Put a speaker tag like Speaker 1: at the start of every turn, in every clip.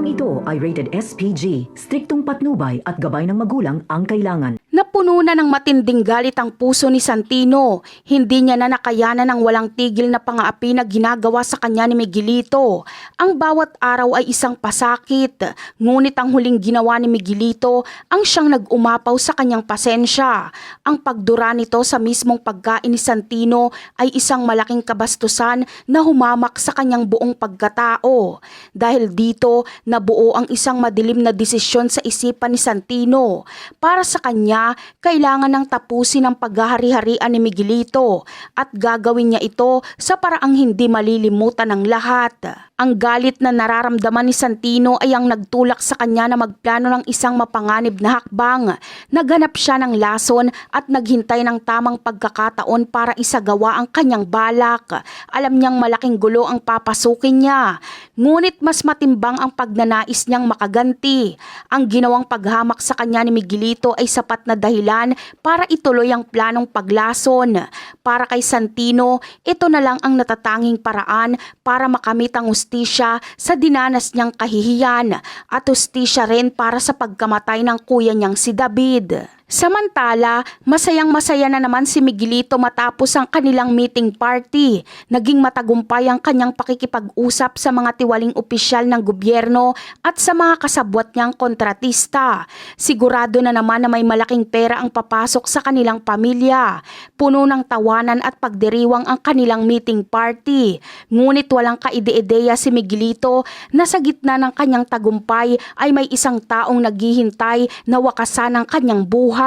Speaker 1: Programang ito ay rated SPG, striktong patnubay at gabay ng magulang ang kailangan.
Speaker 2: Napuno na ng matinding galit ang puso ni Santino. Hindi niya na nakayanan ang walang tigil na pang-aapi na ginagawa sa kanya ni Miguelito. Ang bawat araw ay isang pasakit. Ngunit ang huling ginawa ni Miguelito ang siyang nag-umapaw sa kanyang pasensya. Ang pagdura nito sa mismong pagkain ni Santino ay isang malaking kabastusan na humamak sa kanyang buong pagkatao. Dahil dito, nabuo ang isang madilim na desisyon sa isipan ni Santino. Para sa kanya, kailangan ng tapusin ang paghahari-harian ni Miguelito at gagawin niya ito sa paraang hindi malilimutan ng lahat. Ang galit na nararamdaman ni Santino ay ang nagtulak sa kanya na magplano ng isang mapanganib na hakbang. Naghanap siya ng lason at naghintay ng tamang pagkakataon para isagawa ang kanyang balak. Alam niyang malaking gulo ang papasukin niya. Ngunit mas matimbang ang pagnanais niyang makaganti. Ang ginawang paghamak sa kanya ni Miguelito ay sapat na dahilan para ituloy ang planong paglason. Para kay Santino, ito na lang ang natatanging paraan para makamit ang hustisya sa dinanas niyang kahihiyan at hustisya rin para sa pagkamatay ng kuya niyang si David. Samantala, masayang-masaya na naman si Miguelito matapos ang kanilang meeting party. Naging matagumpay ang kanyang pakikipag-usap sa mga tiwaling opisyal ng gobyerno at sa mga kasabwat niyang kontratista. Sigurado na naman na may malaking pera ang papasok sa kanilang pamilya. Puno ng tawanan at pagdiriwang ang kanilang meeting party. Ngunit walang kaide-ideya si Miguelito na sa gitna ng kanyang tagumpay ay may isang taong naghihintay na wakasan ang kanyang buhay.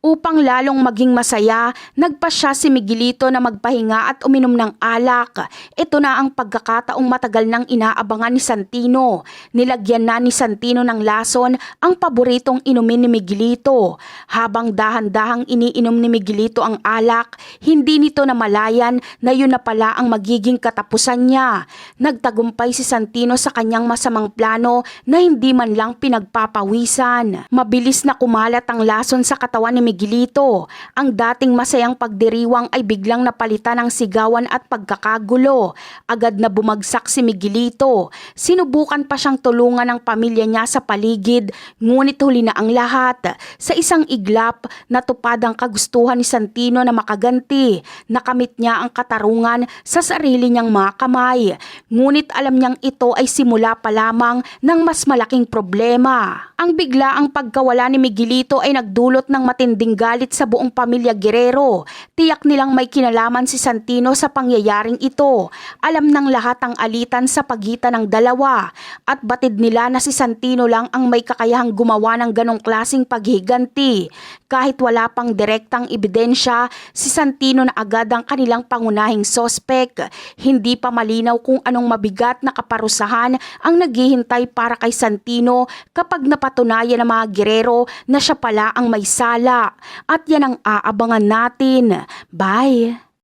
Speaker 2: Upang lalong maging masaya, nagpasya si Miguelito na magpahinga at uminom ng alak. Ito na ang pagkakataong matagal nang inaabangan ni Santino. Nilagyan na ni Santino ng lason ang paboritong inumin ni Miguelito. Habang dahan-dahang iniinom ni Miguelito ang alak, hindi nito namalayan na yun na pala ang magiging katapusan niya. Nagtagumpay si Santino sa kanyang masamang plano na hindi man lang pinagpapawisan. Mabilis na kumalat ang lason sa katawan ni Miguelito. Ang dating masayang pagdiriwang ay biglang napalitan ng sigawan at pagkakagulo. Agad na bumagsak si Miguelito. Sinubukan pa siyang tulungan ng pamilya niya sa paligid, ngunit huli na ang lahat. Sa isang iglap, natupad ang kagustuhan ni Santino na makaganti. Nakamit niya ang katarungan sa sarili niyang mga kamay. Ngunit alam niyang ito ay simula pa lamang ng mas malaking problema. Ang biglaang pagkawala ni Miguelito ay nagdulot ng matinding galit sa buong pamilya Guerrero. Tiyak nilang may kinalaman si Santino sa pangyayaring ito. Alam ng lahat ang alitan sa pagitan ng dalawa at batid nila na si Santino lang ang may kakayahang gumawa ng ganong klaseng paghiganti. Kahit wala pang direktang ebidensya, si Santino na agad ang kanilang pangunahing sospek. Hindi pa malinaw kung anong mabigat na kaparusahan ang naghihintay para kay Santino kapag napatunayan ng mga Guerrero na siya pala ang may sala. At yan ang aabangan natin. Bye!